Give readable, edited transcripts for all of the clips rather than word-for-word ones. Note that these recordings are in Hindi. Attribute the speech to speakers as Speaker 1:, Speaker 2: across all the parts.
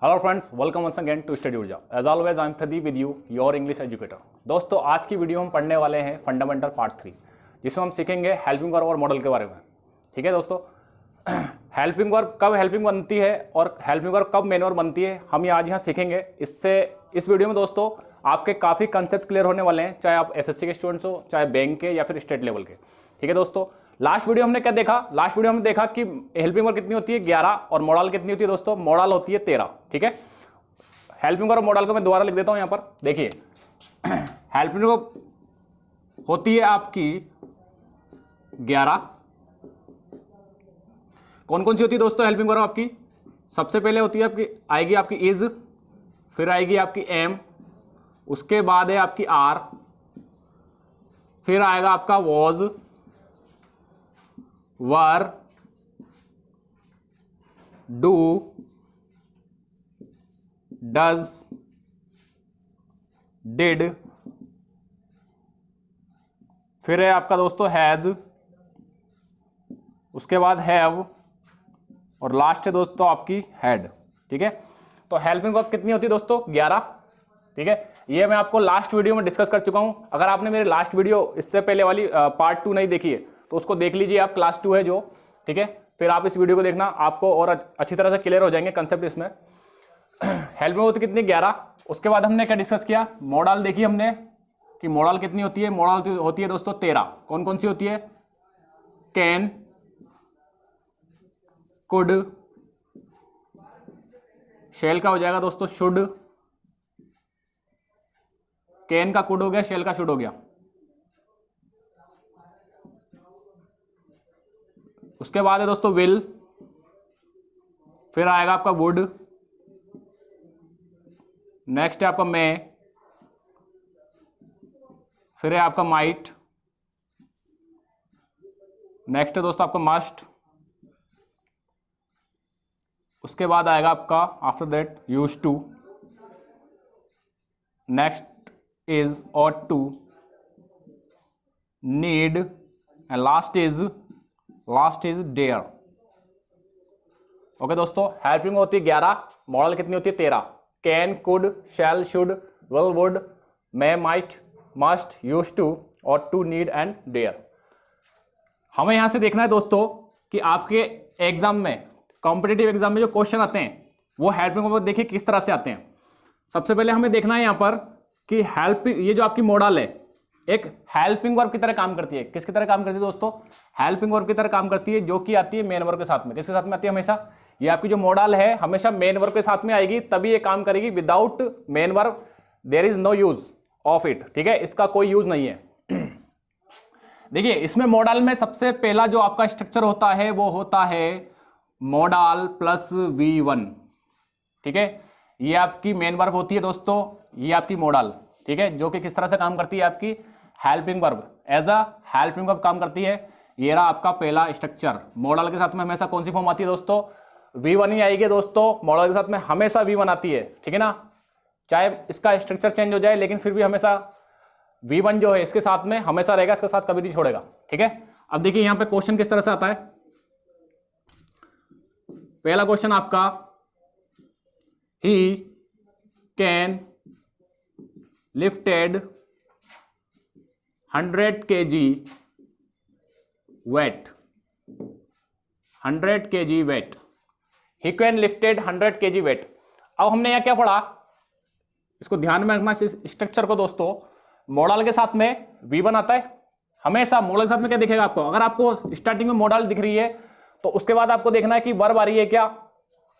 Speaker 1: Hello friends, welcome once again to study Urja. As always I am Pradeep with you, your English educator. दोस्तों, आज की वीडियो हम पढ़ने वाले हैं फंडामेंटल पार्ट 3, जिसमें हम सीखेंगे हेल्पिंग वर्ब और मॉडल के बारे में। ठीक है दोस्तों, हेल्पिंग वर्ब कब हेल्पिंग बनती है और हेल्पिंग वर्ब कब मेन वर्ब बनती है, हम ये आज यहाँ सीखेंगे। इस वीडियो में दोस्तों आपके काफ़ी कंसेप्ट क्लियर होने वाले हैं, चाहे आप एसएससी के स्टूडेंट्स हो, चाहे बैंक के या फिर स्टेट लेवल के। ठीक है दोस्तों, लास्ट वीडियो हमने क्या देखा? लास्ट वीडियो हमने देखा कि हेल्पिंग वर्ब कितनी होती है 11 और मॉडल कितनी होती है दोस्तों? मॉडल होती है 13। ठीक है, हेल्पिंग वर्ब मॉडल को मैं दोबारा लिख देता हूं यहां पर। देखिए, हेल्पिंग वर्ब होती है आपकी 11। कौन कौन सी होती है दोस्तों हेल्पिंग वर्ब आपकी? सबसे पहले होती है आपकी, आएगी आपकी इज, फिर आएगी आपकी एम, उसके बाद है आपकी आर, फिर आएगा आपका was, were, do, does, did, फिर है आपका दोस्तों हैज, उसके बाद हैव, और लास्ट है दोस्तों आपकी हैड। ठीक है, तो हेल्पिंग वर्ब कितनी होती है दोस्तों? 11। ठीक है, ये मैं आपको लास्ट वीडियो में डिस्कस कर चुका हूं। अगर आपने मेरे लास्ट वीडियो इससे पहले वाली पार्ट 2 नहीं देखी है तो उसको देख लीजिए, आप क्लास 2 है जो। ठीक है, फिर आप इस वीडियो को देखना, आपको और अच्छी तरह से क्लियर हो जाएंगे कंसेप्ट इसमें। हेल्पिंग होती कितनी? 11। उसके बाद हमने क्या डिस्कस किया? मॉडल देखी हमने कि मॉडल कितनी होती है। मॉडल होती है दोस्तों 13। कौन कौन सी होती है? कैन, कुड, शेल का हो जाएगा दोस्तों शुड, कैन का कुड हो गया, शेल का शुड हो गया। उसके बाद है दोस्तों विल, फिर आएगा आपका वुड, नेक्स्ट है आपका मे, फिर है आपका माइट, नेक्स्ट है दोस्तों आपका मस्ट, उसके बाद आएगा आपका after that used to, next is ought to, need, and last is dare. Okay दोस्तों, हेल्पिंग होती है 11, मॉडल कितनी होती है 13। Can, could, shall, should, will, would, may, might, must, used to ought to, need and dare. हमें यहां से देखना है दोस्तों कि आपके एग्जाम में, कॉम्पिटिटिव एग्जाम में जो क्वेश्चन आते हैं वो हेल्पिंग वर्ब देखिए किस तरह से आते हैं। सबसे पहले हमें देखना है यहां पर कि हेल्पिंग, ये जो आपकी मॉडल है एक हेल्पिंग वर्ब की तरह काम करती है। किसकी तरह काम करती है दोस्तों? हेल्पिंग वर्ब की तरह काम करती है, जो कि आती है मेन वर्ब के साथ में। किसके साथ में आती है? हमेशा ये आपकी जो मॉडल है हमेशा मेन वर्ब के साथ में आएगी, तभी ये काम करेगी। Without main verb there is no use of it. ठीक है, इसका कोई यूज नहीं है। देखिए, इसमें मॉडल में सबसे पहला जो आपका स्ट्रक्चर होता है वो होता है मॉडल प्लस V1। ठीक है, ये आपकी मेन वर्ब होती है दोस्तों, ये आपकी मॉडल। ठीक है, जो कि किस तरह से काम करती है? आपकी helping verb, as a helping verb काम करती है। ये रहा आपका पहला स्ट्रक्चर। मॉडल के साथ में हमेशा कौन सी फॉर्म आती है दोस्तों? V1 ही आएगी दोस्तों। मॉडल के साथ में हमेशा V1 आती है। ठीक है ना, चाहे इसका स्ट्रक्चर चेंज हो जाए लेकिन फिर भी हमेशा V1 जो है इसके साथ में हमेशा रहेगा, इसके साथ कभी नहीं छोड़ेगा। ठीक है, अब देखिए यहां पे क्वेश्चन किस तरह से आता है। पहला क्वेश्चन आपका, he can lifted 100 kg weight, 100 kg weight, he can lifted 100 kg weight। अब हमने यहां क्या पढ़ा, इसको ध्यान में रखना स्ट्रक्चर को दोस्तों। मॉडल के साथ में V1 आता है हमेशा। मॉडल के साथ में क्या दिखेगा आपको? अगर आपको स्टार्टिंग में मॉडल दिख रही है तो उसके बाद आपको देखना है कि वर्ब आ रही है क्या।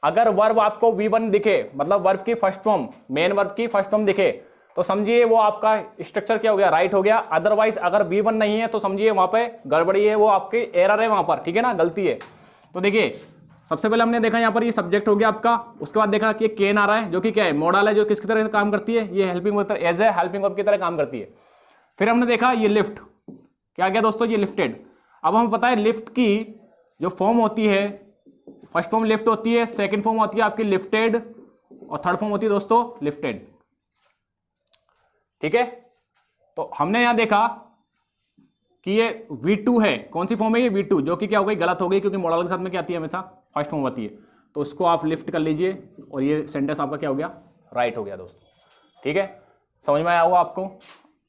Speaker 1: अगर वर्ब आपको V1 दिखे, मतलब वर्ब की फर्स्ट फॉर्म, मेन वर्ब की फर्स्ट फॉर्म दिखे, तो समझिए वो आपका स्ट्रक्चर क्या हो गया? राइट हो गया। अदरवाइज अगर V1 नहीं है तो समझिए वहां पे गड़बड़ी है, वो आपकी एरर है वहां पर। ठीक है ना, गलती है। तो देखिए, सबसे पहले हमने देखा यहाँ पर ये सब्जेक्ट हो गया आपका। उसके बाद देखा कि कैन आ रहा है, जो कि क्या है? मॉडल है, जो किसकी तरह काम करती है? ये helping verb as a helping verb की तरह काम करती है। फिर हमने देखा ये लिफ्ट, क्या गया दोस्तों? ये लिफ्टेड। अब हमें पता है लिफ्ट की जो फॉर्म होती है, फर्स्ट फॉर्म लिफ्ट होती है, सेकेंड फॉर्म होती है आपकी लिफ्टेड, और थर्ड फॉर्म होती है दोस्तों लिफ्टेड। ठीक है, तो हमने यहां देखा कि ये V2 है। कौन सी फॉर्म है ये? V2, जो कि क्या हो गई? गलत हो गई, क्योंकि मॉडल के साथ में क्या आती है? हमेशा फर्स्ट फॉर्म आती है। तो उसको आप लिफ्ट कर लीजिए और ये सेंटेंस आपका क्या हो गया, राइट हो गया दोस्तों। ठीक है, समझ में आया होगा आपको।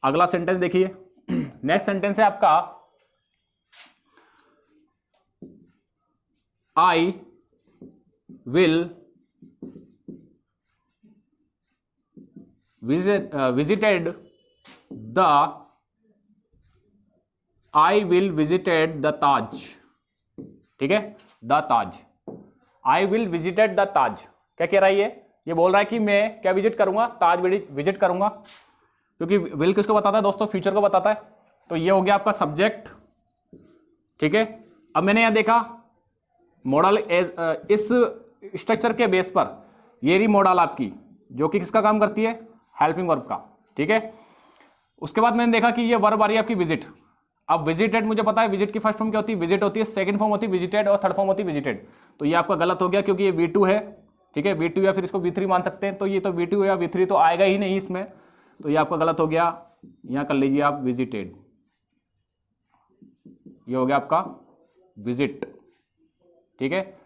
Speaker 1: अगला सेंटेंस देखिए, नेक्स्ट सेंटेंस है आपका I will visited the I will visited the Taj। ठीक है, the Taj, I will visited the Taj. क्या कह रहा है ये बोल रहा है कि मैं क्या विजिट करूंगा, ताज विजिट करूंगा, क्योंकि विल किसको बताता है दोस्तों, फ्यूचर को बताता है। तो ये हो गया आपका सब्जेक्ट। ठीक है, अब मैंने यहां देखा मॉडल इस स्ट्रक्चर के बेस पर ये रही मॉडल आपकी, जो कि किसका काम करती है, हेल्पिंग वर्ब का। ठीक है, उसके बाद मैंने देखा कि ये वर्ब आ रही है आपकी विजिट। अब विजिटेड मुझे पता है विजिट की फर्स्ट फॉर्म क्या होती है, विजिट होती है, सेकंड फॉर्म होती है विजिटेड और थर्ड फॉर्म होती है विजिटेड। तो ये आपका गलत हो गया क्योंकि ये V2 है। ठीक है, V2 या फिर इसको V3 मान सकते हैं। तो ये तो V2 या V3 तो आएगा ही नहीं इसमें, तो ये आपका गलत हो गया। यहां कर लीजिए आप विजिटेड, ये हो गया आपका विजिट। ठीक है,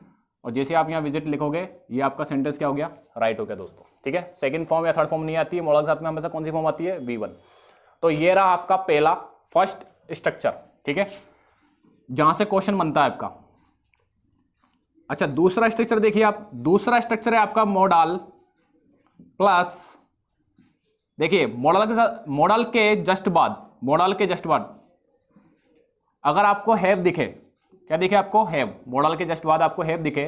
Speaker 1: और जैसे आप यहाँ विजिट लिखोगे ये आपका सेंटेंस क्या हो गया, राइट हो गया दोस्तों। ठीक है, सेकंड फॉर्म या थर्ड फॉर्म नहीं आती है, मॉडल के साथ में हमेशा कौन सी फॉर्म आती है, V1। तो ये रहा आपका पहला फर्स्ट स्ट्रक्चर। ठीक है, जहां से क्वेश्चन बनता है आपका। अच्छा, दूसरा स्ट्रक्चर देखिए आप, दूसरा स्ट्रक्चर है आपका मॉडल प्लस, देखिए मॉडल के साथ, मॉडल के जस्ट बाद अगर आपको हैव दिखे, क्या दिखे आपको, हैव, मॉडल के जस्ट बाद आपको हैव दिखे,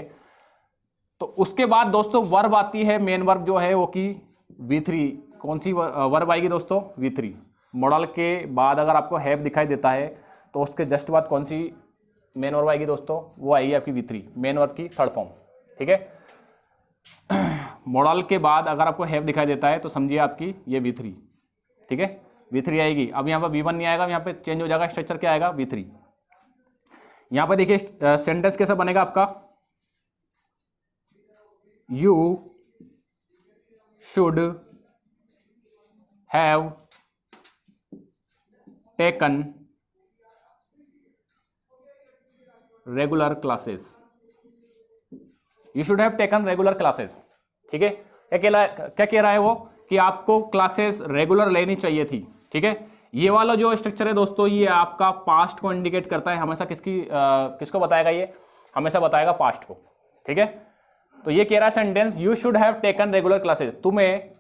Speaker 1: तो उसके बाद दोस्तों वर्ब आती है, मेन वर्ब जो है वो की V3। कौन सी वर्ब आएगी दोस्तों, V3। मॉडल के बाद अगर आपको हैव दिखाई देता है तो उसके जस्ट बाद कौन सी मेन वर्ब आएगी दोस्तों, वो आएगी आपकी V3, मेन वर्ब की थर्ड फॉर्म। ठीक है, मॉडल के बाद अगर आपको हैव दिखाई देता है तो समझिए आपकी ये V3। ठीक है, V3 आएगी। अब यहाँ पर V1 नहीं आएगा, यहाँ पे चेंज हो जाएगा, स्ट्रक्चर क्या आएगा, V3। यहाँ पर देखिए सेंटेंस कैसा बनेगा आपका, you should have taken regular classes, you should have taken regular classes. ठीक है, क्या कह रहा है वो, कि आपको क्लासेस रेगुलर लेनी चाहिए थी। ठीक है, ये वाला जो स्ट्रक्चर है दोस्तों, ये आपका पास्ट को इंडिकेट करता है हमेशा। किसको बताएगा, ये हमेशा बताएगा पास्ट को। ठीक है, तो ये कह रहा है sentence, you should have taken regular classes, तुम्हें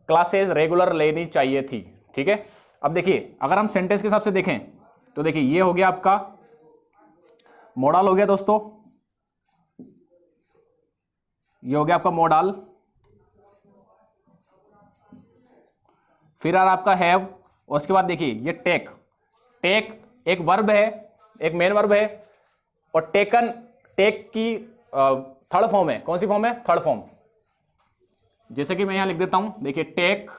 Speaker 1: क्लासेस रेगुलर लेनी चाहिए थी। ठीक है, अब देखिए अगर हम सेंटेंस के हिसाब से देखें तो देखिए ये हो गया आपका मॉडल हो गया दोस्तों, ये हो गया आपका मॉडल, फिर आ रहा आपका हैव, और उसके बाद देखिए ये टेक एक वर्ब है, एक मेन वर्ब है, और टेक की थर्ड फॉर्म है। कौन सी फॉर्म है, थर्ड फॉर्म। जैसे कि मैं यहां लिख देता हूं, देखिए टेक,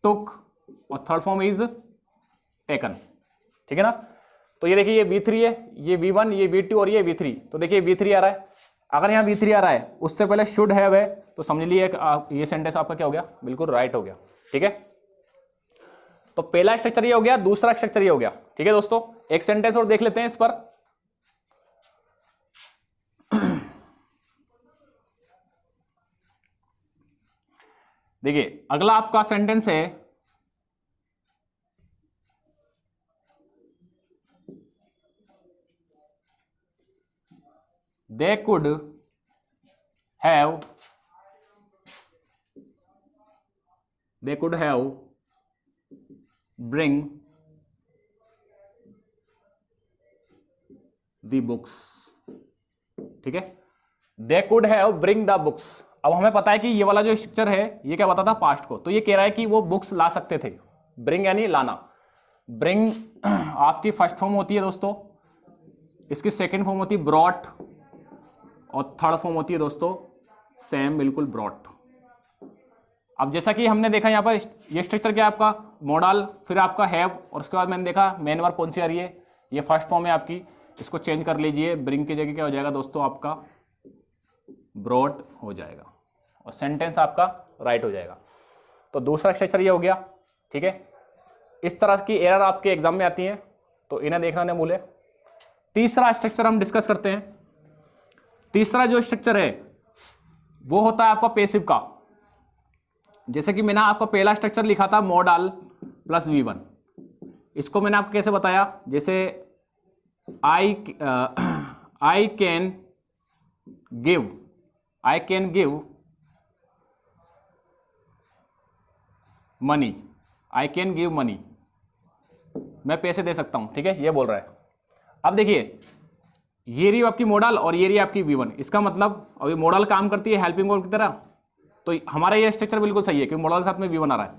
Speaker 1: टुक, और थर्ड फॉर्म इज टेकन। ठीक है ना, तो ये देखिए ये V3 है, ये V1, ये V2 और ये V3। तो देखिए V3 आ रहा है, अगर यहाँ V3 आ रहा है, उससे पहले शुड हैव है, तो समझ लीजिए ये सेंटेंस आपका क्या हो गया, बिल्कुल राइट हो गया। ठीक है, तो पहला स्ट्रक्चर ये हो गया, दूसरा स्ट्रक्चर ये हो गया। ठीक है दोस्तों, एक सेंटेंस और देख लेते हैं इस पर। देखिए अगला आपका सेंटेंस है, they could have bring the books। ठीक है, they could have bring the books। अब हमें पता है कि ये वाला जो स्ट्रक्चर है ये क्या बताता है, पास्ट को। तो ये कह रहा है कि वो बुक्स ला सकते थे, ब्रिंग यानी लाना। ब्रिंग आपकी फर्स्ट फॉर्म होती है दोस्तों, इसकी सेकंड फॉर्म होती है ब्रॉट, और थर्ड फॉर्म होती है दोस्तों सेम, बिल्कुल ब्रॉट। अब जैसा कि हमने देखा यहाँ पर ये स्ट्रक्चर क्या है आपका, मॉडल, फिर आपका हैव, और उसके बाद मैंने देखा मेन वर्ब कौन सी आ रही है, ये फर्स्ट फॉर्म है आपकी। इसको चेंज कर लीजिए, ब्रिंग की जगह क्या हो जाएगा दोस्तों, आपका ब्रॉट हो जाएगा, और सेंटेंस आपका राइट हो जाएगा। तो दूसरा स्ट्रक्चर ये हो गया। ठीक है, इस तरह की एरर आपके एग्जाम में आती है, तो इन्हें देखना नहीं भूले। तीसरा स्ट्रक्चर हम डिस्कस करते हैं। तीसरा जो स्ट्रक्चर है वो होता है आपका पेसिव का। जैसे कि मैंने आपका पहला स्ट्रक्चर लिखा था मॉडल प्लस V1, इसको मैंने आपको कैसे बताया, जैसे I can give money, I can give money, मैं पैसे दे सकता हूं, ठीक है, ये बोल रहा है। अब देखिए ये रही आपकी मॉडल और ये रही आपकी V1, इसका मतलब अब ये मॉडल काम करती है हेल्पिंग वर्ब की तरह, तो हमारा ये स्ट्रक्चर बिल्कुल सही है क्योंकि मॉडल के साथ में V1 आ रहा है।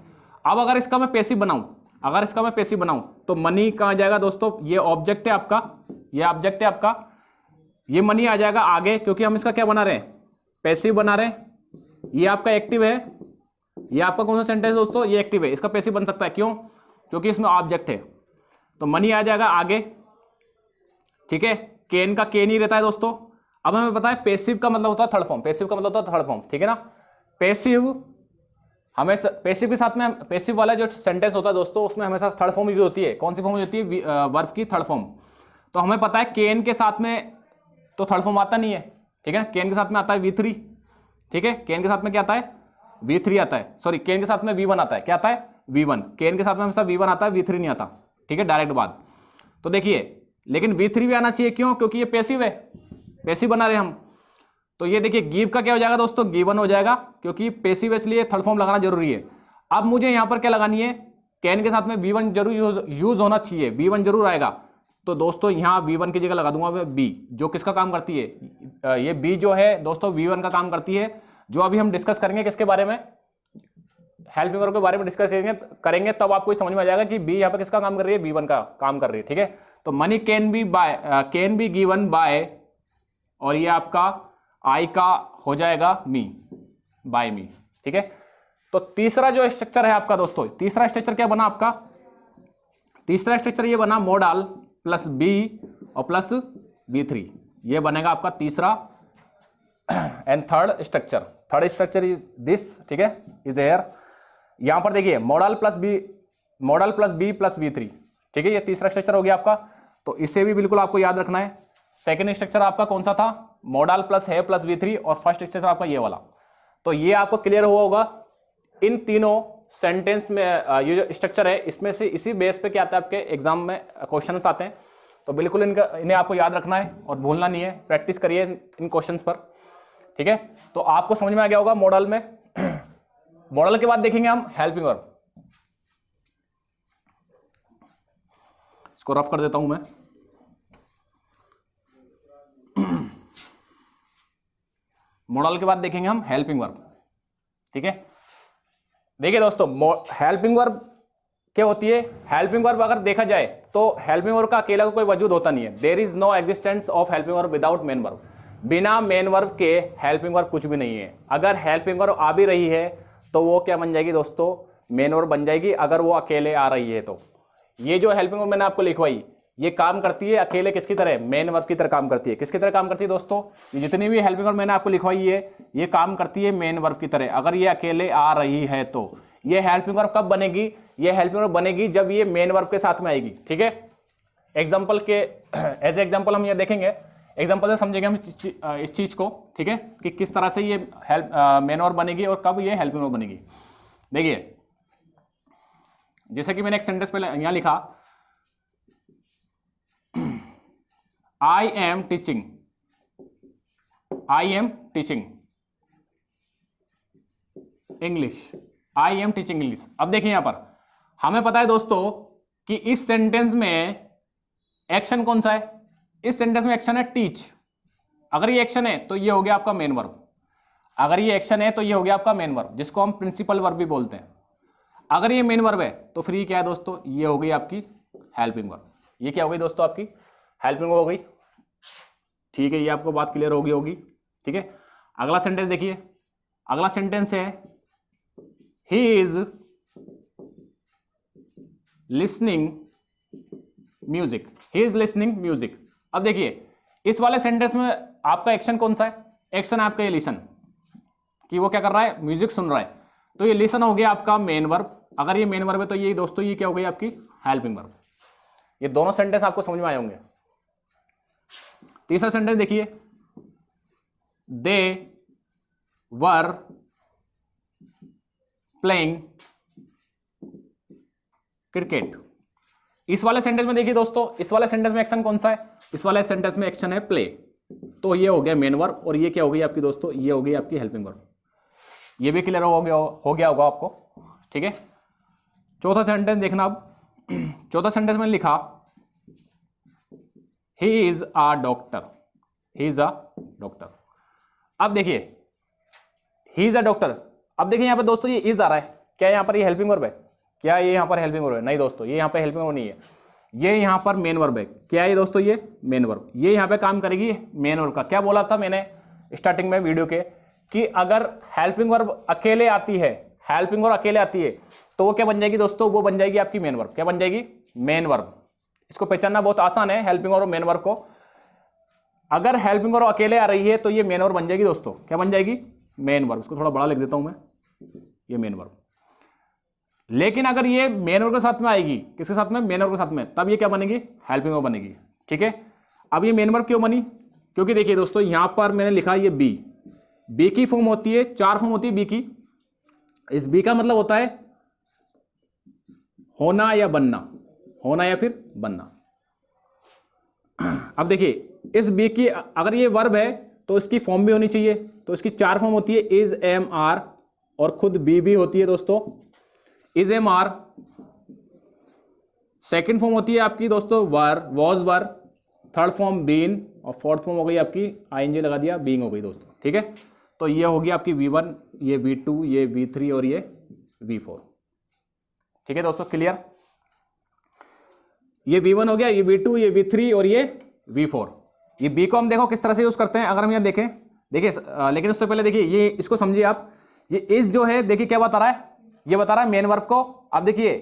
Speaker 1: अब अगर इसका मैं पैसिव बनाऊं, तो मनी कहाँ जाएगा दोस्तों, ये ऑब्जेक्ट है आपका, ये ऑब्जेक्ट है आपका, ये मनी आ जाएगा आगे क्योंकि हम इसका क्या बना रहे हैं, पैसिव बना रहे हैं। ये आपका एक्टिव है, ये आपका कौन सा सेंटेंस दोस्तों, ये एक्टिव है, इसका पैसिव बन सकता है, क्यों, क्योंकि इसमें ऑब्जेक्ट है, तो मनी आ जाएगा आगे, ठीक है। कैन का कैन ही रहता है दोस्तों। अब हमें पता है पैसिव का मतलब होता है थर्ड फॉर्म, पैसिव का मतलब होता है थर्ड फॉर्म, ठीक है ना। पैसिव हमेशा, पैसिव के साथ में पैसिव वाला जो सेंटेंस होता है दोस्तों उसमें हमेशा थर्ड फॉर्म यूज होती है। कौन सी फॉर्म यूज होती है, वर्ब की थर्ड फॉर्म। तो हमें पता है कैन के साथ में तो थर्ड फॉर्म आता नहीं है, ठीक है ना, कैन के साथ में आता है V3, ठीक है, कैन के साथ में क्या आता है, V3 आता है, सॉरी कैन के साथ में V1 आता है, क्या आता है, V1, कैन के साथ में हमेशा V1 आता है, V3 नहीं आता, ठीक है, डायरेक्ट बात। तो देखिए लेकिन V3 भी आना चाहिए, क्यों, क्योंकि ये पैसिव है, पैसिव बना रहे हम। तो ये देखिए गिव का क्या हो जाएगा दोस्तों, गिवन हो जाएगा, क्योंकि पैसिव इसलिए थर्ड फॉर्म लगाना जरूरी है। अब मुझे यहां पर क्या लगानी है, कैन के साथ में V1 जरूर यूज होना चाहिए, V1 जरूर आएगा। तो दोस्तों यहां V1 की जगह लगा दूंगा मैं B, जो किसका काम करती है, ये B जो है दोस्तों V1 का काम करती है, जो अभी हम डिस्कस करेंगे किसके बारे में, हेल्पिंग वर्ब के बारे में डिस्कस करेंगे तब आपको समझ में आ जाएगा कि B यहाँ पे किसका काम कर रही है, V1 का काम कर रही है, ठीक है। तो money can be given by, और ये आपका आई का हो जाएगा मी, बाय मी, ठीक है। तो तीसरा जो स्ट्रक्चर है आपका दोस्तों, तीसरा स्ट्रक्चर क्या बना आपका, तीसरा स्ट्रक्चर ये बना मॉडल प्लस B और प्लस V3, ये बनेगा आपका तीसरा and third structure. Third structure is this, ठीक है, इज हेयर। यहां पर देखिए model plus B plus V3, ठीक है, ये तीसरा स्ट्रक्चर हो गया आपका। तो इसे भी बिल्कुल आपको याद रखना है। सेकंड स्ट्रक्चर आपका कौन सा था, मॉडल प्लस है प्लस V3, और फर्स्ट स्ट्रक्चर आपका ये वाला। तो ये आपको क्लियर हुआ होगा। इन तीनों सेंटेंस में ये जो स्ट्रक्चर है इसमें से इसी बेस पे क्या आता है आपके एग्जाम में क्वेश्चंस आते हैं। तो बिल्कुल इन्हें आपको याद रखना है और भूलना नहीं है, प्रैक्टिस करिए इन क्वेश्चंस पर, ठीक है। तो आपको समझ में आ गया होगा मॉडल में। मॉडल के बाद देखेंगे हम हेल्पिंग वर्ब। इसको रफ कर देता हूं मैं। मॉडल के बाद देखेंगे हम हेल्पिंग वर्ब, ठीक है। देखिए दोस्तों हेल्पिंग वर्ब क्या होती है, हेल्पिंग वर्ब अगर देखा जाए तो हेल्पिंग वर्ब का अकेला कोई वजूद होता नहीं है। There is no existence of helping verb without main verb. बिना मेन वर्ब के हेल्पिंग वर्ब कुछ भी नहीं है। अगर हेल्पिंग वर्ब आ भी रही है तो वो क्या बन जाएगी दोस्तों, मेन वर्ब बन जाएगी, अगर वो अकेले आ रही है तो। ये जो हेल्पिंग वर्ब मैंने आपको लिखवाई ये काम करती है अकेले किसकी तरह, मेन वर्ब की तरह काम करती है। किसकी तरह काम करती है दोस्तों, ये जितनी भी हेल्पिंग वर्ब मैंने आपको लिखवाई है ये काम करती है मेन वर्ब की तरह। अगर ये अकेले आ रही है तो ये हेल्पिंग वर्ब कब बनेगी, ये हेल्पिंग वर्ब बनेगी जब ये मेन वर्ब के साथ में आएगी, ठीक है। एग्जांपल के एज एग्जांपल हम ये देखेंगे, एग्जांपल से समझेंगे हम इस चीज को, ठीक है, कि किस तरह से ये मेन वर्ब बनेगी और कब ये हेल्पिंग वर्ब बनेगी। देखिए जैसे कि मैंने एक सेंटेंस पहले यहां लिखा, I am teaching English, I am teaching English. अब देखिए यहां पर हमें पता है दोस्तों कि इस सेंटेंस में एक्शन कौन सा है, इस सेंटेंस में एक्शन है टीच। अगर ये एक्शन है तो ये हो गया आपका मेन वर्ब, अगर ये एक्शन है तो ये हो गया आपका मेन वर्ब, जिसको हम प्रिंसिपल वर्ब भी बोलते हैं। अगर ये मेन वर्ब है तो फिर ये क्या है दोस्तों, ये हो गई आपकी हेल्पिंग वर्ब। ये क्या हो गई दोस्तों आपकी हेल्पिंग वर्ब हो गई, ठीक है। ये आपको बात क्लियर होगी, ठीक है। अगला सेंटेंस देखिए, अगला सेंटेंस है he is listening music, he is listening music. अब देखिए इस वाले सेंटेंस में आपका एक्शन कौन सा है, एक्शन है आपका ये लिसन, कि वो क्या कर रहा है, म्यूजिक सुन रहा है। तो ये लिसन हो गया आपका मेन वर्ब। अगर ये मेन वर्ब है तो ये दोस्तों ये क्या हो गई आपकी हेल्पिंग वर्ब। ये दोनों सेंटेंस आपको समझ में आए होंगे। तीसरा सेंटेंस देखिए, दे वर प्लेइंग क्रिकेट। इस वाले सेंटेंस में देखिए दोस्तों, इस वाले सेंटेंस में एक्शन कौन सा है? इस वाले सेंटेंस में एक्शन है प्ले। तो ये हो गया मेन वर्ब और ये क्या हो गई आपकी दोस्तों? ये हो गई आपकी हेल्पिंग वर्ब। ये भी क्लियर हो गया होगा आपको, ठीक है। चौथा सेंटेंस देखना अब। चौथा सेंटेंस में लिखा he is a doctor, he is a doctor. अब देखिए ही इज अ डॉक्टर। अब देखिए यहां पर दोस्तों ये इज आ रहा है, क्या यहां पर ये हेल्पिंग वर्ब है? क्या ये यहां पर हेल्पिंग वर्ब है? नहीं दोस्तों, ये यहां पर हेल्पिंग वर्ब नहीं है, ये यहां पर मेन वर्ब है। क्या है दोस्तों? ये मेन वर्ब। ये यहां पे काम करेगी मेन वर्ब का। क्या बोला था मैंने स्टार्टिंग में वीडियो के कि अगर हेल्पिंग वर्ब अकेले आती है, हेल्पिंग वर्ब अकेले आती है तो वो क्या बन जाएगी दोस्तों? वो बन जाएगी आपकी मेन वर्ब। क्या बन जाएगी? Main verb. इसको पहचानना बहुत आसान है, हेल्पिंग वर्ब और मेन वर्ब को। अगर हेल्पिंग वर्ब अकेले आ रही है तो ये मेन वर्ब बन जाएगी दोस्तों। क्या बन जाएगी? Main verb. इसको थोड़ा बड़ा लिख देता हूं मैं, ये मेन वर्ब। लेकिन अगर ये मेन वर्ब के साथ में आएगी, किसके साथ में? मेन वर्ब के साथ में, तब ये क्या बनेगी? हेल्पिंग वर्ब बनेगी, ठीक है। अब ये मेन वर्ब क्यों बनी? क्योंकि देखिए दोस्तों यहां पर मैंने लिखा ये बी की फॉर्म होती है, 4 फॉर्म होती है बी की। इस बी का मतलब होता है होना या बनना, होना या फिर बनना। अब देखिए इस बी की अगर ये वर्ब है तो इसकी फॉर्म भी होनी चाहिए, तो इसकी 4 फॉर्म होती है, इज, एम, आर, और खुद बी भी होती है दोस्तों, is, am, are. Second form होती है आपकी दोस्तों were, was, were. Third form been, और फोर्थ फॉर्म हो गई आपकी आईएनजी लगा दिया, बीइंग हो गई दोस्तों, ठीक है। तो ये होगी आपकी V1, ये V2, ये V3 और ये V4, ठीक है दोस्तों, क्लियर। ये V1 हो गया, ये V2, ये V3 और ये V4। ये B को हम देखो किस तरह से यूज करते हैं, अगर हम यहाँ देखें, देखिए लेकिन उससे पहले देखिए ये इसको समझिए आप। ये इज जो है देखिए क्या बता रहा है? ये बता रहा है मेन वर्ब को। अब देखिए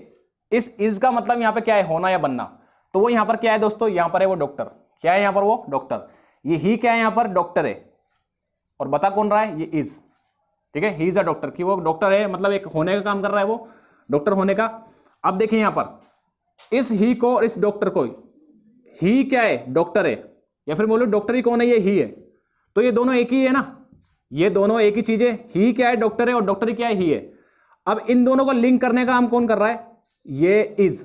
Speaker 1: इस इज का मतलब यहाँ पे क्या है? होना या बनना। तो वो यहाँ पर क्या है दोस्तों? यहाँ पर है वो डॉक्टर। क्या है यहाँ पर? वो डॉक्टर। ये ही क्या है यहाँ पर? डॉक्टर है। और बता कौन रहा है? ये इज, ठीक है। ही इज अ डॉक्टर, कि वो डॉक्टर है, मतलब एक होने का काम कर रहा है वो, डॉक्टर होने का। अब देखिए यहाँ पर इस ही को और इस डॉक्टर को, ही क्या है? डॉक्टर है, या फिर बोलो डॉक्टर ही कौन है? ये ही है। तो ये दोनों एक ही है ना, ये दोनों एक ही चीज है। ही क्या है? डॉक्टर है, और डॉक्टर ही क्या है? ही है। अब इन दोनों को लिंक करने का काम कौन कर रहा है? ये इज।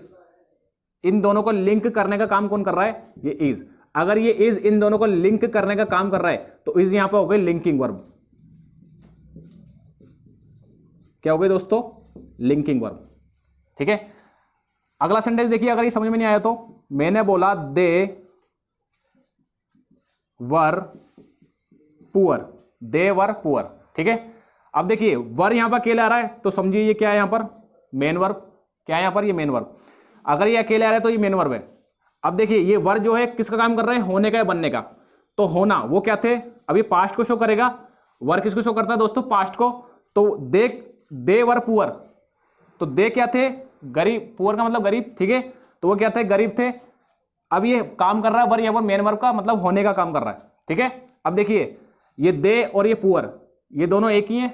Speaker 1: इन दोनों को लिंक करने का काम कौन कर रहा है? ये इज। अगर ये इज इन दोनों को लिंक करने का काम कर रहा है तो इज यहां पर हो गई लिंकिंग वर्ब। क्या हो गई दोस्तों? लिंकिंग वर्ब, ठीक है। अगला सेंटेंस देखिए, अगर ये समझ में नहीं आया तो मैंने बोला दे वर पुअर, दे वर पुअर, ठीक है। अब देखिए वर यहां पर अकेले आ रहा है तो समझिए ये क्या है? यहां पर मेन वर्ब। क्या है यहां पर? ये मेन वर्ब। अगर ये अकेले आ रहा है तो ये मेन वर्ब है। अब देखिए ये वर जो है किसका काम कर रहा है? होने का या बनने का। तो होना वो क्या थे? अभी पास्ट को शो करेगा। वर किसको शो करता है दोस्तों? पास्ट को। तो दे वर पुअर, तो दे क्या थे? गरीब। पुअर का मतलब गरीब, ठीक है। तो वो क्या थे? गरीब थे। अब ये काम कर रहा है वर, यहाँ पर मेन वर्ब का मतलब होने का काम कर रहा है, ठीक है। अब देखिए ये दे और ये पुअर, ये दोनों एक ही हैं।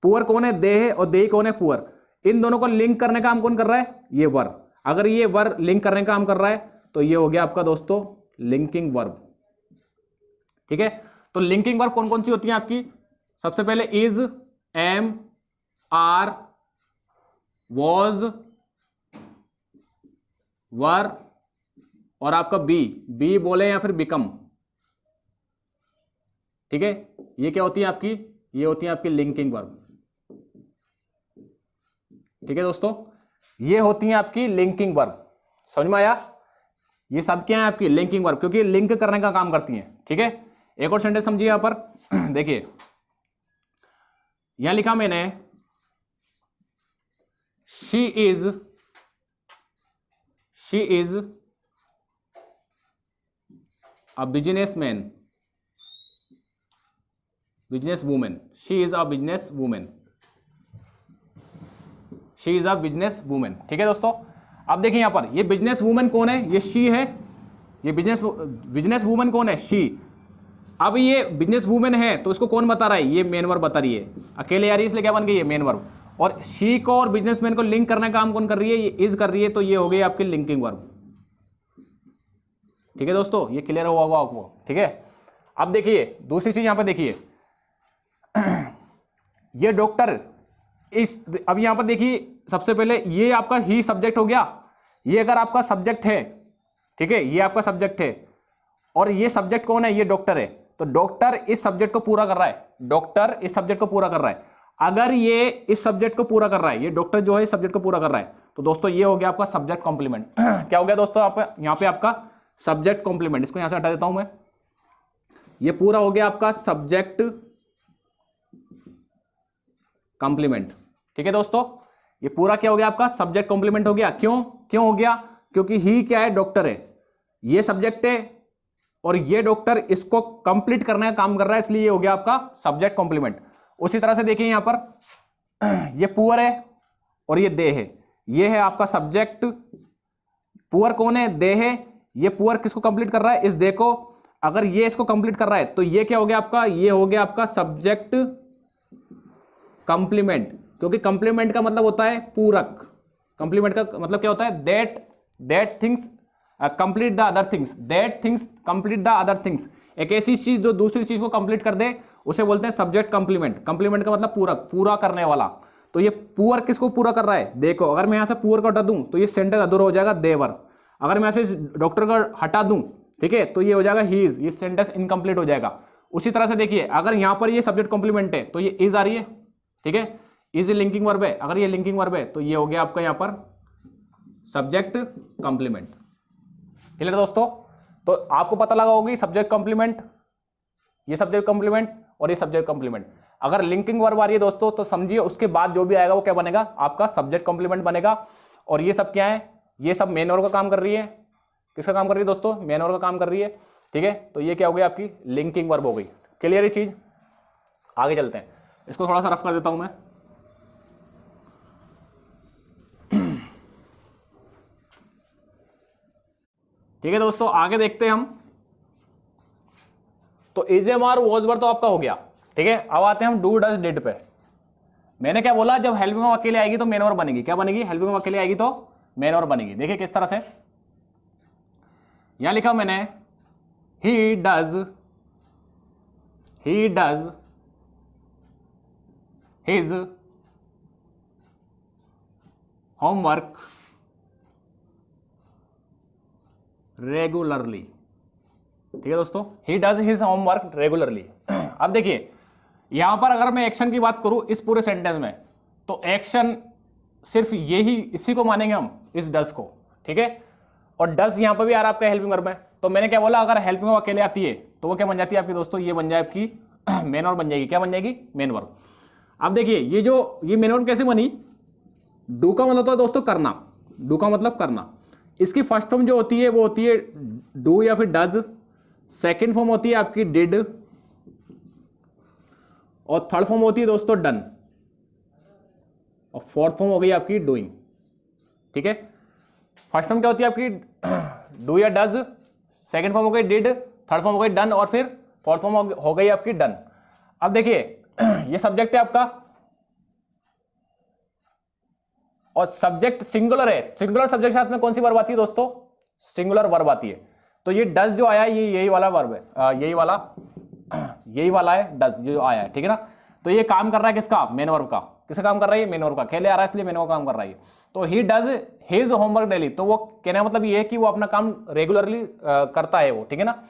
Speaker 1: पुअर कौन है? दे है, और दे कौन है? पुअर। इन दोनों को लिंक करने का काम कौन कर रहा है? ये वर। अगर ये वर लिंक करने का काम कर रहा है तो ये हो गया आपका दोस्तों लिंकिंग वर्ब, ठीक है। तो लिंकिंग वर्ब कौन कौन सी होती है आपकी? सबसे पहले इज, एम, आर, वॉज, वर, और आपका बी बोले या फिर बिकम, ठीक है। ये क्या होती है आपकी? ये होती है आपकी लिंकिंग वर्ब, ठीक है दोस्तों। ये होती है आपकी लिंकिंग वर्ब। समझ में आया? ये सब क्या है? आपकी लिंकिंग वर्ब, क्योंकि लिंक करने का काम करती हैं, ठीक है। एक और सेंटेंस समझिए यहां पर। देखिए यहां लिखा मैंने she is a businessman, business women. She is a business women, she is a business women, ठीक है दोस्तों। अब देखिए यहां पर ये बिजनेस वूमेन कौन है? ये शी है। ये बिजनेस वूमेन कौन है? शी। अब ये बिजनेस वूमेन है तो इसको कौन बता रहा है? ये मेन वर्ब बता रही है। अकेले आ रही है इसलिए क्या बन गई? ये मेन वर्ब। और शी को और बिजनेसमैन को लिंक करने का काम कौन कर रही है? ये इज कर रही है। तो ये हो गई आपकी लिंकिंग वर्ब, ठीक है दोस्तों। ये क्लियर हुआ होगा आपको, ठीक है। अब देखिए दूसरी चीज यहां पर देखिए, ये डॉक्टर इस, अब यहां पर देखिए सबसे पहले ये आपका ही सब्जेक्ट हो गया। ये अगर आपका सब्जेक्ट है, ठीक है, ये आपका सब्जेक्ट है और ये सब्जेक्ट कौन है, ये डॉक्टर है, तो डॉक्टर इस सब्जेक्ट को पूरा कर रहा है, डॉक्टर इस सब्जेक्ट को पूरा कर रहा है। अगर ये इस सब्जेक्ट को पूरा कर रहा है, ये डॉक्टर जो है इस सब्जेक्ट को पूरा कर रहा है, तो दोस्तों ये हो गया आपका सब्जेक्ट कॉम्प्लीमेंट। क्या हो गया दोस्तों, यहां पे आपका सब्जेक्ट कॉम्प्लीमेंट, इसको यहां से हटा देता हूं मैं। ये पूरा हो गया आपका सब्जेक्ट कॉम्प्लीमेंट, ठीक है दोस्तों, ये पूरा क्या हो गया आपका सब्जेक्ट कॉम्प्लीमेंट हो गया। क्यों हो गया, क्योंकि ही क्या है, डॉक्टर है, ये सब्जेक्ट है और ये डॉक्टर इसको कंप्लीट करने का काम कर रहा है, इसलिए ये हो गया आपका सब्जेक्ट कॉम्प्लीमेंट। उसी तरह से देखिए यहां पर ये पुअर है और ये दे है, ये है आपका सब्जेक्ट। पुअर कौन है, दे है, ये पुअर किसको कंप्लीट कर रहा है, इस दे को। अगर ये इसको कंप्लीट कर रहा है तो ये क्या हो गया आपका, ये हो गया आपका सब्जेक्ट कंप्लीमेंट, क्योंकि कंप्लीमेंट का मतलब होता है पूरक। कंप्लीमेंट का मतलब क्या होता है, that things complete the other things, that things complete the other things. एक ऐसी चीज जो दूसरी चीज को कंप्लीट कर दे उसे बोलते हैं सब्जेक्ट कंप्लीमेंट। कंप्लीमेंट का मतलब पूरक, पूरा करने वाला। तो ये पुअर किसको पूरा कर रहा है, देखो अगर मैं यहां से पुअर को हटा दूं तो ये सेंटेंस अधूरा हो जाएगा, देवर। अगर मैं ऐसे डॉक्टर को हटा दूं, ठीक है, तो ये हो जाएगा ही इज, ये सेंटेंस इनकम्प्लीट हो जाएगा। उसी तरह से देखिए अगर यहां पर ये सब्जेक्ट कॉम्प्लीमेंट है तो ये इज आ रही है, ठीक है, इज लिंकिंग वर्ब है। अगर ये लिंकिंग वर्ब है तो ये हो गया आपका यहां पर सब्जेक्ट कंप्लीमेंट। क्लियर दोस्तों, तो आपको पता लगा होगी सब्जेक्ट कंप्लीमेंट, ये सब्जेक्ट कंप्लीमेंट और ये सब्जेक्ट कंप्लीमेंट। अगर लिंकिंग वर्ब आ रही है दोस्तों तो समझिए उसके बाद जो भी आएगा वो क्या बनेगा, आपका सब्जेक्ट कंप्लीमेंट बनेगा। और ये सब क्या है, ये सब मेन वर्ब का काम कर रही है। किसका काम कर रही है दोस्तों, मेन वर्ब का काम कर रही है, ठीक है। तो ये क्या हो गई आपकी लिंकिंग वर्ब हो गई। क्लियर ये चीज, आगे चलते हैं, इसको थोड़ा सा रफ कर देता हूं मैं। ठीक है दोस्तों, आगे देखते हैं हम। तो इजेमआर वॉजवर तो आपका हो गया, ठीक है। अब आते हैं हम डू डज डिड पे। मैंने क्या बोला, जब हेल्पिंग वर्ब अकेले आएगी तो मेन वर्ब बनेगी। क्या बनेगी, हेल्पिंग वर्ब अकेले आएगी तो मेन वर्ब बनेगी। देखिए किस तरह से, यहां लिखा मैंने he does his homework regularly, ठीक है दोस्तों, he does his homework regularly. अब देखिए यहां पर अगर मैं एक्शन की बात करूं इस पूरे सेंटेंस में, तो एक्शन सिर्फ यही, इसी को मानेंगे हम, इस डज को, ठीक है। और डज यहां पर भी आ रहा है आपका हेल्पिंग वर्ब में। तो मैंने क्या बोला, अगर हेल्पिंग वर्ब अकेले आती है तो वो क्या बन जाती है आपकी दोस्तों, ये बन जाए आपकी मेन वर्ब बन जाएगी। क्या बन जाएगी, मेन वर्ब। अब देखिए ये मेन वर्ब कैसे बनी, डू का मतलब होता है दोस्तों करना, डू का मतलब करना। इसकी फर्स्ट फॉर्म जो होती है वो होती है डू या फिर डज, सेकेंड फॉर्म होती है आपकी डिड, और थर्ड फॉर्म होती है दोस्तों डन, और फोर्थ फॉर्म हो गई आपकी डूइंग, ठीक है। फर्स्ट फॉर्म क्या होती है आपकी डू या डज, सेकेंड फॉर्म हो गई डिड, थर्ड फॉर्म हो गई डन, और फिर फोर्थ फॉर्म हो गई आपकी डन। अब देखिए ये सब्जेक्ट है आपका और सब्जेक्ट सिंगुलर है। सिंगुलर सब्जेक्ट साथ में कौन सी वर्ब आती है दोस्तों, सिंगुलर वर्ब आती है। तो ये डज जो आया ये यही वाला वर्ब है, यही वाला है डज जो आया है, ठीक है ना। तो ये काम कर रहा है किसका, मेन वर्ब का। किसका काम कर रहा है, मेन वर्ब का। खेले आ रहा है इसलिए मेन वर्ब काम कर रहा है। तो he does his homework daily, तो वो कहने का मतलब ये है कि वो अपना काम रेगुलरली करता है वो, ठीक है ना।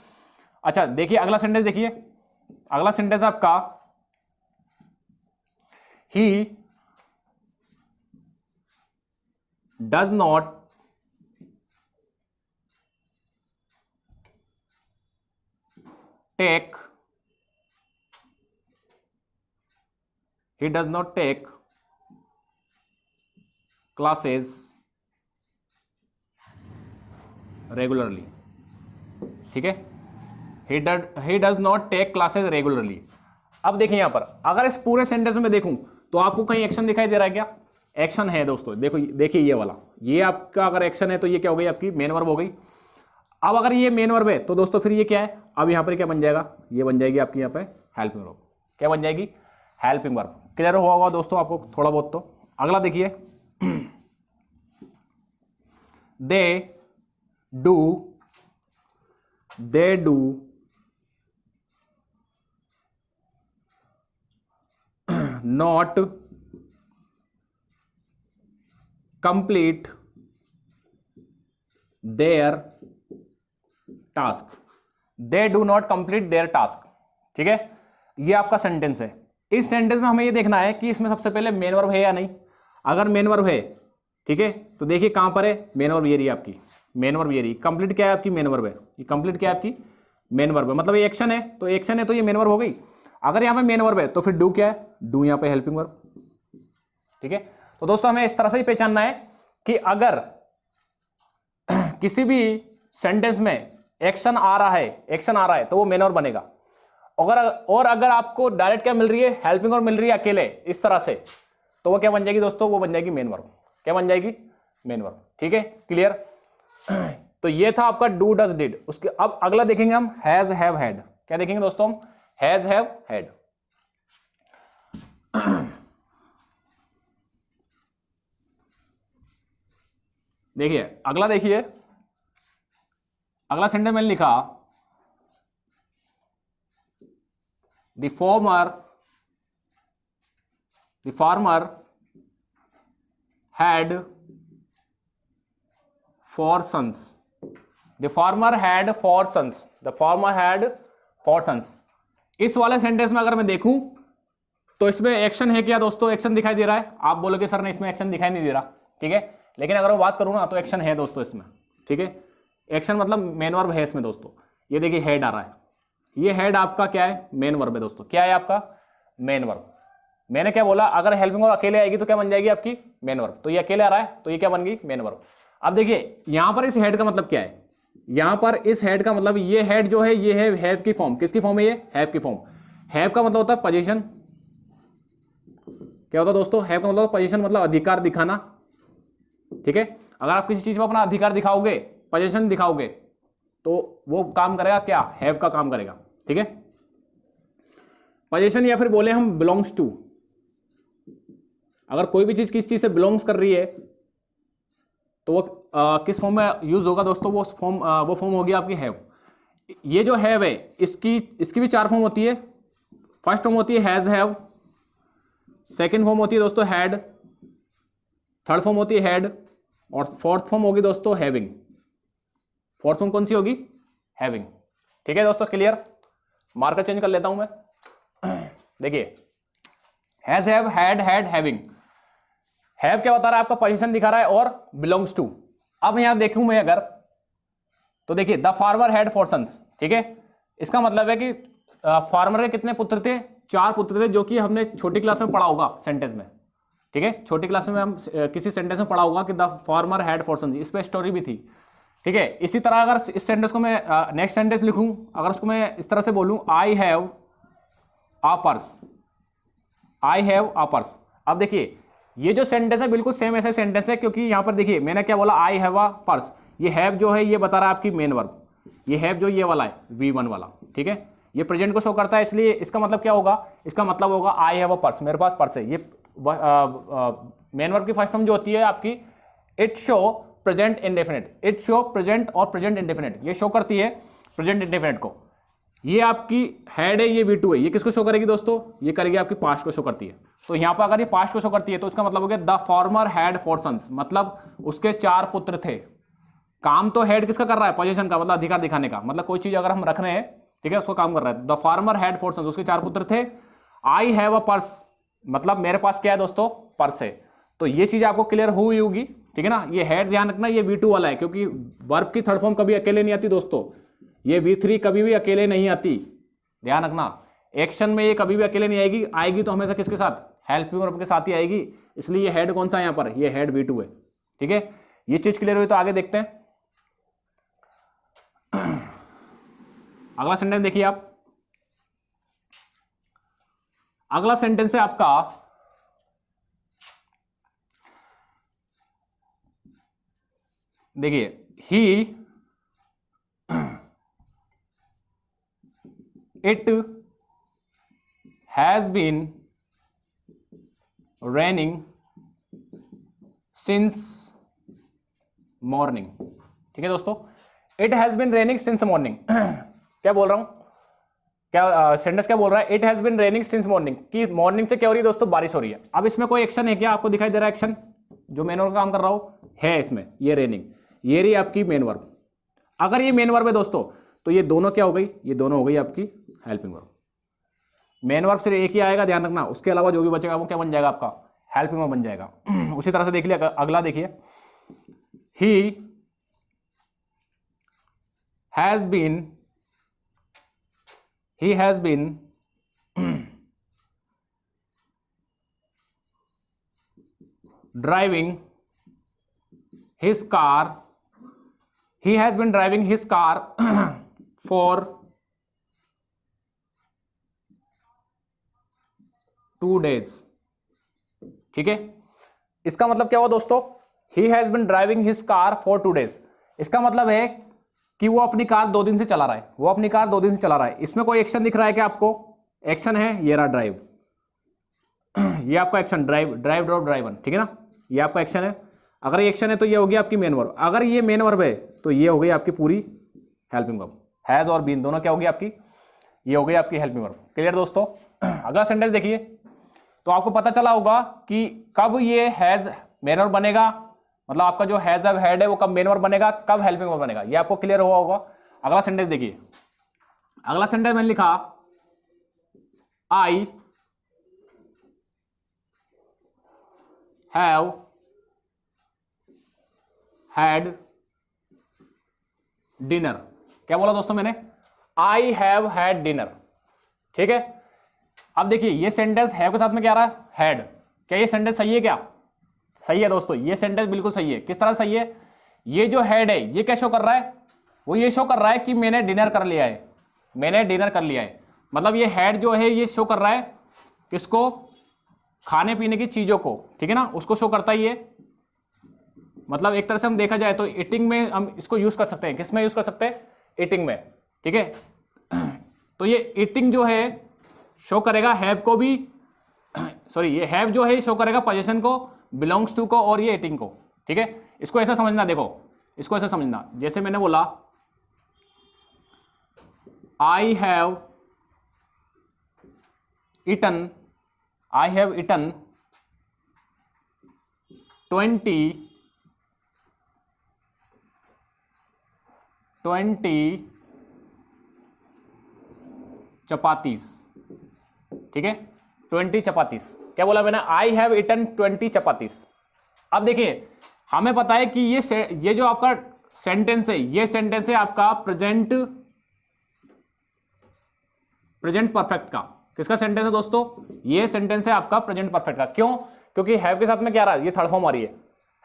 Speaker 1: अच्छा देखिए अगला सेंटेंस, देखिए अगला सेंटेंस आपका ही does not take classes regularly, ठीक है। he does not take classes regularly। अब देखिए यहां पर अगर इस पूरे सेंटेंस में देखूं तो आपको कहीं एक्शन दिखाई दे रहा है क्या, एक्शन है दोस्तों। देखो देखिए ये वाला, ये आपका अगर एक्शन है तो ये क्या हो गई आपकी मेन वर्ब हो गई। अब अगर ये मेन वर्ब है तो दोस्तों फिर ये क्या है, अब यहां पर क्या बन जाएगा, ये बन जाएगी आपकी यहां पे हेल्पिंग वर्ब। क्या बन जाएगी, हेल्पिंग वर्ब। क्लियर हुआ होगा दोस्तों आपको थोड़ा बहुत। तो अगला देखिए they do not complete their task, they do not complete their task. ठीक है, ये आपका सेंटेंस है। इस सेंटेंस में हमें ये देखना है कि इसमें सबसे पहले मेन वर्ब है या नहीं। अगर मेन वर्ब है, ठीक है, तो देखिए कहां पर है मेन वर्ब, ये रही आपकी मेन वर्ब, ये रही। कंप्लीट क्या है आपकी मेन वर्ब है, ये कंप्लीट क्या है आपकी मेन वर्ब है, मतलब ये एक्शन है, तो एक्शन है तो ये मेन वर्ब हो गई। अगर यहाँ पे मेन वर्ब है तो फिर डू क्या है, डू यहाँ पे हेल्पिंग वर्ब। ठीक है, तो दोस्तों हमें इस तरह से ही पहचानना है कि अगर किसी भी सेंटेंस में एक्शन आ रहा है तो वो मेन वर्ब बनेगा। अगर आपको डायरेक्ट क्या मिल रही है, हेल्पिंग वर्ब मिल रही है अकेले इस तरह से, तो वो क्या बन जाएगी दोस्तों, वो बन जाएगी मेन वर्ब। क्या बन जाएगी, मेन वर्ब। ठीक है, क्लियर। तो ये था आपका डू डज डिड। उसके अब अगला देखेंगे हम हैज हैव हैड। क्या देखेंगे दोस्तों हम, हैज हैव हैड। देखिए अगला, देखिए अगला सेंटेंस मैंने लिखा the farmer had 4 sons। The farmer had 4 sons। The farmer had 4 sons। इस वाले सेंटेंस में अगर मैं देखूं तो इसमें एक्शन है क्या दोस्तों, एक्शन दिखाई दे रहा है। आप बोलोगे सर ने इसमें एक्शन दिखाई नहीं दे रहा, ठीक है, लेकिन अगर मैं बात करूं ना तो एक्शन है दोस्तों इसमें। ठीक है, एक्शन मतलब मेन वर्ब है इसमें दोस्तों। ये देखिए हेड आ रहा है, ये हेड आपका क्या है, मेन वर्ब है दोस्तों। क्या है आपका, मेन वर्ब। मैंने क्या बोला, अगर हेल्पिंग वर्ब अकेले आएगी तो क्या बन जाएगी आपकी, मेन वर्ब। तो ये अकेले आ रहा है तो ये क्या बन गई, मेन वर्ब। अब देखिए यहां पर इस हेड का मतलब क्या है, यहां पर इस हेड का मतलब, ये हेड जो है ये है हैव की फॉर्म। किसकी फॉर्म है ये, हैव की फॉर्म। हैव का मतलब होता है पोजीशन। क्या होता है दोस्तों, हैव का मतलब पोजीशन, मतलब अधिकार दिखाना। ठीक है, अगर आप किसी चीज पर अपना अधिकार दिखाओगे, पोजीशन दिखाओगे, तो वो काम करेगा क्या, हैव का काम करेगा। ठीक है, पोजीशन या फिर बोले हम बिलोंग्स टू। अगर कोई भी चीज किस चीज से बिलोंग्स कर रही है तो वो किस फॉर्म में यूज होगा दोस्तों, वो फॉर्म होगी आपकी हैव। ये जो हैव है इसकी भी 4 फॉर्म होती है। फर्स्ट फॉर्म होती है हैज हैव, सेकंड फॉर्म होती है दोस्तों हैड, थर्ड फॉर्म होती है हैड, और फोर्थ फॉर्म होगी दोस्तों हैविंग। फोर्थ फॉर्म कौन सी होगी, हैविंग। ठीक है दोस्तों, क्लियर। मार्कर चेंज कर लेता हूं मैं। देखिए has have had had having. Have क्या बता रहा है, आपका पोजीशन दिखा रहा है, और बिलोंग्स टू। अब यहां देखूं मैं अगर, तो देखिए द फार्मर हैड 4 sons। ठीक है, इसका मतलब है कि फार्मर के कितने पुत्र थे, 4 पुत्र थे, जो कि हमने छोटी क्लास में पढ़ा होगा सेंटेंस में। ठीक है, छोटी क्लास में हम किसी सेंटेंस में पढ़ा होगा कि द फार्मर हैड 4 sons। इस पर स्टोरी भी थी। ठीक है, इसी तरह अगर इस सेंटेंस को मैं नेक्स्ट सेंटेंस लिखूं, अगर उसको मैं इस तरह से बोलूं, I have a purse. I have a purse. अब देखिए ये जो सेंटेंस है बिल्कुल सेम ऐसा सेंटेंस है, क्योंकि यहां पर देखिए मैंने क्या बोला, आई हैव अ पर्स। ये हैव जो है ये बता रहा है आपकी मेन वर्ब। ये हैव जो ये वाला है V1 वाला, ठीक है, ये प्रेजेंट को शो करता है, इसलिए इसका मतलब क्या होगा, इसका मतलब होगा आई हैव अ पर्स, मेरे पास पर्स है। ये मेन वर्ब की फर्स्ट फॉर्म जो होती है आपकी, it show present indefinite. It show present और प्रेजेंट इंडेफिनिट, ये शो करती है प्रेजेंट इंडेफिनिट को। ये आपकी हेड है, ये V2 है, ये किसको शो करेगी दोस्तों, ये करेगी आपकी पास्ट को शो करती है। तो यहां पर अगर ये पास्ट को शो करती है तो इसका मतलब हो गया द फार्मर हैड 4 sons, मतलब उसके 4 पुत्र थे। काम तो हेड किसका कर रहा है, पोजीशन का, मतलब अधिकार दिखाने का। मतलब कोई चीज अगर हम रख रहे हैं, ठीक है, उसको काम कर रहा है। द फार्मर हैड 4 sons, उसके 4 पुत्र थे। आई हैव अ पर्स, मतलब मेरे पास क्या है दोस्तों, पर्स है। तो ये चीज आपको क्लियर हुई होगी, ठीक है ना। ये हेड ध्यान रखना, ये V2 वाला है, क्योंकि वर्ब की थर्ड फॉर्म कभी अकेले नहीं आती दोस्तों। ये V3 कभी भी अकेले नहीं आती, ध्यान रखना। एक्शन में ये कभी भी अकेले नहीं आएगी, आएगी तो हमेशा किसके साथ, हेल्पिंग वर्ब के साथ ही आएगी। इसलिए ये हेड कौन सा है यहाँ पर, ये हेड V2 है। ठीक है, ये चीज क्लियर हुई तो आगे देखते हैं। अगला सेंटेंस देखिए आप। अगला सेंटेंस है आपका, देखिए he it has been raining since morning. ठीक है दोस्तों, it has been raining since morning. क्या बोल रहा हूं, क्या सेंटेंस क्या बोल रहा है, it has been raining since morning, कि मॉर्निंग से क्या हो रही है दोस्तों, बारिश हो रही है। अब इसमें कोई एक्शन है क्या, आपको दिखाई दे रहा है एक्शन जो मेन वर्ब का काम कर रहा हो है इसमें, ये रेनिंग, ये रही आपकी मेन वर्ब। अगर ये मेन वर्ब है दोस्तों तो ये दोनों क्या हो गई, ये दोनों हो गई आपकी हेल्पिंग वर्ब। मेन वर्ब सिर्फ एक ही आएगा, ध्यान रखना, उसके अलावा जो भी बचेगा वो क्या बन जाएगा आपका, हेल्पिंग वर्ब बन जाएगा। उसी तरह से देख लिया, अगला देखिए, he has been driving his car, he has been driving his car for 2 days। ठीक है, इसका मतलब क्या हुआ दोस्तों, he has been driving his car for 2 days, इसका मतलब है कि वो अपनी कार 2 दिन से चला रहा है, वो अपनी कार 2 दिन से चला रहा है। इसमें कोई एक्शन दिख रहा है क्या आपको, एक्शन है, ये रहा ड्राइव, ये आपका action drive, drive drop driven, ठीक है ना, ये आपका एक्शन है। अगर ये एक्शन है तो ये होगी आपकी मेन वर्ब, अगर ये मेन वर्ब है तो ये हो गई आपकी पूरी हेल्पिंग वर्ब, हैज और बीन दोनों क्या होगी आपकी, ये हो गई आपकी हेल्पिंग वर्ब। क्लियर दोस्तों। अगला सेंटेंस देखिए, तो आपको पता चला होगा कि कब ये हैज मेन वर्ब बनेगा, मतलब आपका जो हैज अब हैड है वो कब मेन वर्ब बनेगा, कब हेल्पिंग वर्ब बनेगा, ये आपको क्लियर हुआ होगा। अगला सेंटेंस देखिए, अगला सेंटेंस मैंने लिखा, आई हैव हैड डिनर। क्या बोला दोस्तों मैंने, आई हैव हैड डिनर। ठीक है, अब देखिए ये सेंटेंस हैव के साथ में क्या आ रहा है, हैड। क्या ये सेंटेंस सही है, क्या सही है दोस्तों, ये सेंटेंस बिल्कुल सही है। किस तरह सही है, ये जो हैड है ये क्या शो कर रहा है, वो ये शो कर रहा है कि मैंने डिनर कर लिया है, मैंने डिनर कर लिया है। मतलब ये हैड जो है ये शो कर रहा है किसको, खाने पीने की चीजों को, ठीक है ना, उसको शो करता है ये। मतलब एक तरह से हम देखा जाए तो ईटिंग में हम इसको यूज कर सकते हैं, किस में यूज कर सकते हैं, ईटिंग में। ठीक है, तो ये ईटिंग जो है शो करेगा हैव को भी, सॉरी ये हैव जो है शो करेगा पोजीशन को, बिलोंग्स टू को और ये ईटिंग को। ठीक है, इसको ऐसा समझना, देखो इसको ऐसा समझना, जैसे मैंने बोला I have eaten, I have eaten 20 chapatis. ठीक है, 20 चपातीस। क्या बोला मैंने, आई हैव ईटन 20 चपातीस। अब देखिए हमें पता है कि ये जो आपका सेंटेंस है, ये सेंटेंस है आपका प्रेजेंट परफेक्ट का। किसका सेंटेंस है दोस्तों, ये सेंटेंस है आपका प्रेजेंट परफेक्ट का। क्यों, क्योंकि हैव के साथ में क्या आ रहा है, ये थर्ड फॉर्म आ रही है।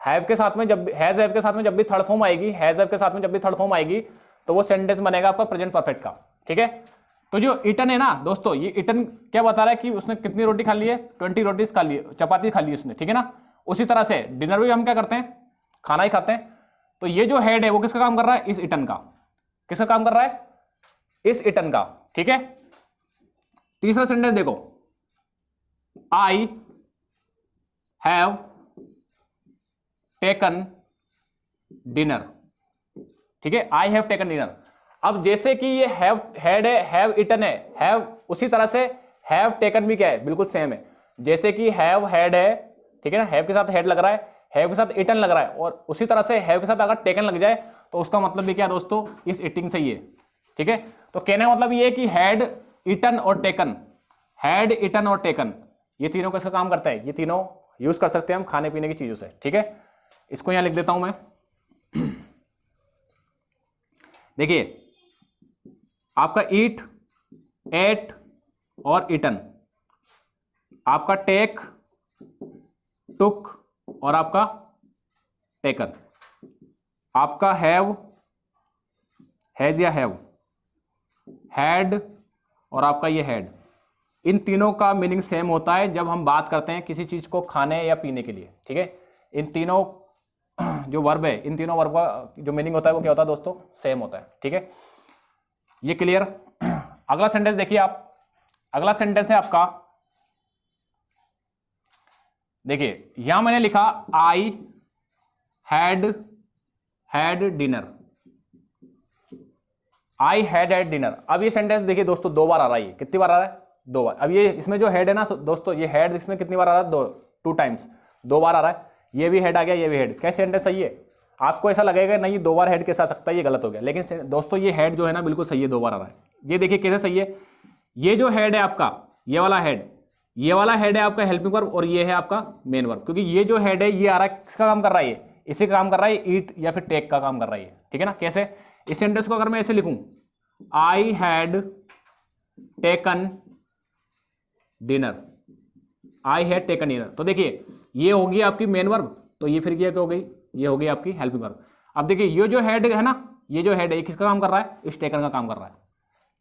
Speaker 1: हैव के साथ में जब हैज हैव के साथ में जब भी थर्ड फॉर्म आएगी, हैज हैव के साथ में जब भी थर्ड फॉर्म आएगी तो वो सेंटेंस बनेगा आपका प्रेजेंट परफेक्ट का। ठीक है, तो जो ईटन है ना दोस्तों, ये ईटन क्या बता रहा है कि उसने कितनी रोटी खा ली है, 20 रोटी खा ली, चपाती खा ली उसने। ठीक है ना, उसी तरह से डिनर भी हम क्या करते हैं, खाना ही खाते हैं। तो ये जो हेड है वो किसका काम कर रहा है, इस ईटन का। किसका काम कर रहा है, इस ईटन का। ठीक है, तीसरा सेंटेंस देखो, आई हैव टेकन डिनर। ठीक है, आई हैव टेकन डिनर। अब जैसे कि ये हैव हैड है, हैव ईटन है, हैव, उसी तरह से हैव टेकन भी क्या है, बिल्कुल सेम है। जैसे कि हैव हैड है, ठीक है ना, हैव के साथ हैड लग रहा है, हैव के साथ ईटन लग रहा है, और उसी तरह से हैव के साथ अगर टेकन लग जाए तो उसका मतलब भी क्या दोस्तों, इस ईटिंग से ही है। ठीक है, तो कहने का मतलब ये है कि हैड ईटन और टेकन, हैड ईटन और टेकन, ये तीनों कैसे काम करता है, ये तीनों यूज कर सकते हैं हम खाने पीने की चीजों से। ठीक है, इसको यहां लिख देता हूं मैं। देखिए आपका ईट, एट और ईटन, आपका टेक, टुक और आपका टेकन, आपका हैव, हैज या हैव, हैड और आपका ये हैड। इन तीनों का मीनिंग सेम होता है जब हम बात करते हैं किसी चीज को खाने या पीने के लिए। ठीक है, इन तीनों जो वर्ब है, इन तीनों वर्ब का जो मीनिंग होता है वो क्या होता है दोस्तों, सेम होता है। ठीक है, ये क्लियर। अगला सेंटेंस देखिए आप, अगला सेंटेंस है आपका, देखिए यहां मैंने लिखा I had dinner. I had at dinner. अब ये सेंटेंस देखिए दोस्तों 2 बार आ रहा है, कितनी बार आ रहा है, 2 बार। अब ये इसमें जो हेड है ना दोस्तों, ये हेड इसमें कितनी बार आ रहा है, 2 टाइम्स, 2 बार आ रहा है। ये भी हेड आ गया, ये भी हेड। क्या सेंटेंस सही है? आपको ऐसा लगेगा नहीं 2 बार हेड कैसे आ सकता है, ये गलत हो गया, लेकिन दोस्तों ये हेड जो है ना बिल्कुल सही है, 2 बार आ रहा है। ये देखिए कैसे सही है, ये जो हेड है आपका, ये वाला हेड है आपका हेल्पिंग वर्ब, और ये है आपका मेन वर्ब, क्योंकि ये जो हेड है ये आ रहा है, किसका काम कर रहा है, ये इसी का काम कर रहा है, ईट या फिर टेक का काम कर रहा है, ठीक है ना। कैसे? इस सेंटेंस को अगर मैं ऐसे लिखूं, I had taken dinner, I had taken dinner, तो देखिए ये होगी आपकी मेन वर्ब, तो ये फिर क्या हो गई, ये होगी आपकी हेल्पिंग वर्ब। अब देखिए ये जो हेड है ना, ये जो हेड है ये किसका काम कर रहा है, इस टेकन का काम कर रहा है,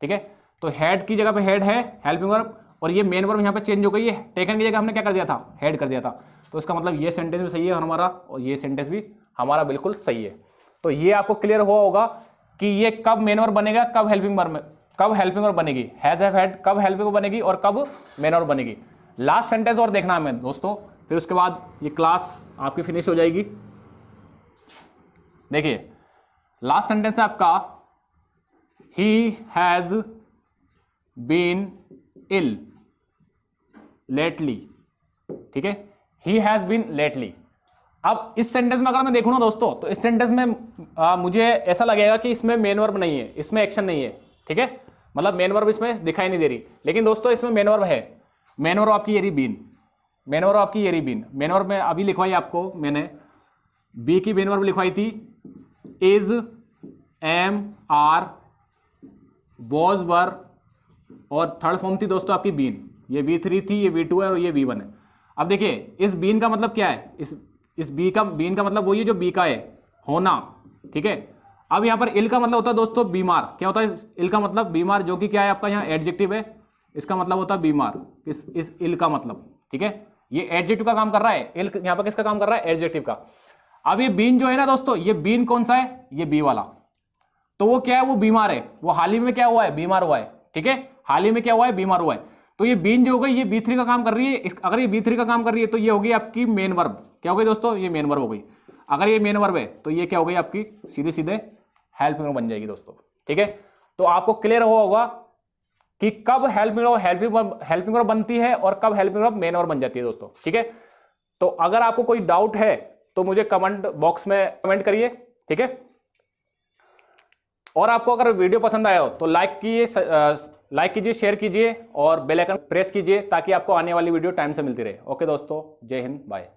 Speaker 1: ठीक है। तो हेड की जगह पे हेड है हेल्पिंग वर्ब, और ये मेन वर्ब यहाँ पे चेंज हो गई है, टेकन की जगह हमने क्या कर दिया था, हेड कर दिया था। तो इसका मतलब ये सेंटेंस भी सही है हमारा, और ये सेंटेंस भी हमारा बिल्कुल सही है। तो ये आपको क्लियर हुआ होगा कि ये कब मेन वर्ब बनेगा, कब हेल्पिंग वर्ब बनेगी, हैज हैव हैड कब हेल्पिंग वर्ब बनेगी और कब मेन वर्ब बनेगी। लास्ट सेंटेंस और देखना हमें दोस्तों, फिर उसके बाद ये क्लास आपकी फिनिश हो जाएगी। देखिए लास्ट सेंटेंस है आपका, he has been ill lately, ठीक है, ही हैज बीन लेटली। अब इस सेंटेंस में अगर मैं देखूं ना दोस्तों, तो इस सेंटेंस में मुझे ऐसा लगेगा कि इसमें मेन वर्ब नहीं है, इसमें एक्शन नहीं है, ठीक है, मतलब मेन वर्ब इसमें दिखाई नहीं दे रही। लेकिन दोस्तों इसमें मेन वर्ब है, मेन वर्ब आपकी ये रही बीन, मेन वर्ब आपकी ये रही बीन। मेन वर्ब में अभी लिखवाई आपको मैंने, बी की मेन वर्ब लिखवाई थी, इज, एम, आर, वॉज, वर, और थर्ड फॉर्म थी दोस्तों आपकी बीन। ये V3 थी, ये V2 है और ये V1 है। अब देखिए इस बीन का मतलब क्या है, इस बीन का मतलब वही है जो बी का है, होना, ठीक है। अब यहाँ पर इल का मतलब होता है दोस्तों बीमार। क्या होता है इल का मतलब? बीमार, जो कि क्या है आपका यहाँ एडजेक्टिव है, इसका मतलब होता है बीमार, इस इल का मतलब, ठीक है। ये एडजेक्टिव का काम कर रहा है, इल यहाँ पर किसका काम कर रहा है, एडजेक्टिव का। अब ये बीन जो है ना दोस्तों, ये बीन कौन सा है, ये बी वाला, तो वो क्या है, वो बीमार है, वो हाल ही में क्या हुआ है, बीमार हुआ है, ठीक है, हाल ही में क्या हुआ है, बीमार हुआ है। तो ये बीन जो हो गई, ये B3 का काम कर रही है। अगर ये B3 का काम कर रही है तो ये हो गई आपकी मेन वर्ब। क्या हो गई दोस्तों, ये मेन वर्ब हो गई। अगर ये मेन वर्ब है तो ये क्या हो गई आपकी, सीधे सीधे हेल्पिंग वर्ब बन जाएगी दोस्तों, ठीक है। तो आपको क्लियर हुआ होगा कि कब हेल्पिंग वर्ब बनती है और कब हेल्पिंग वर्ब मेन वर्ब बन जाती है दोस्तों, ठीक है। तो अगर आपको कोई डाउट है तो मुझे कमेंट बॉक्स में कमेंट करिए, ठीक है। और आपको अगर वीडियो पसंद आया हो तो लाइक कीजिए, शेयर कीजिए और बेल आइकन प्रेस कीजिए, ताकि आपको आने वाली वीडियो टाइम से मिलती रहे। ओके दोस्तों, जय हिंद, बाय।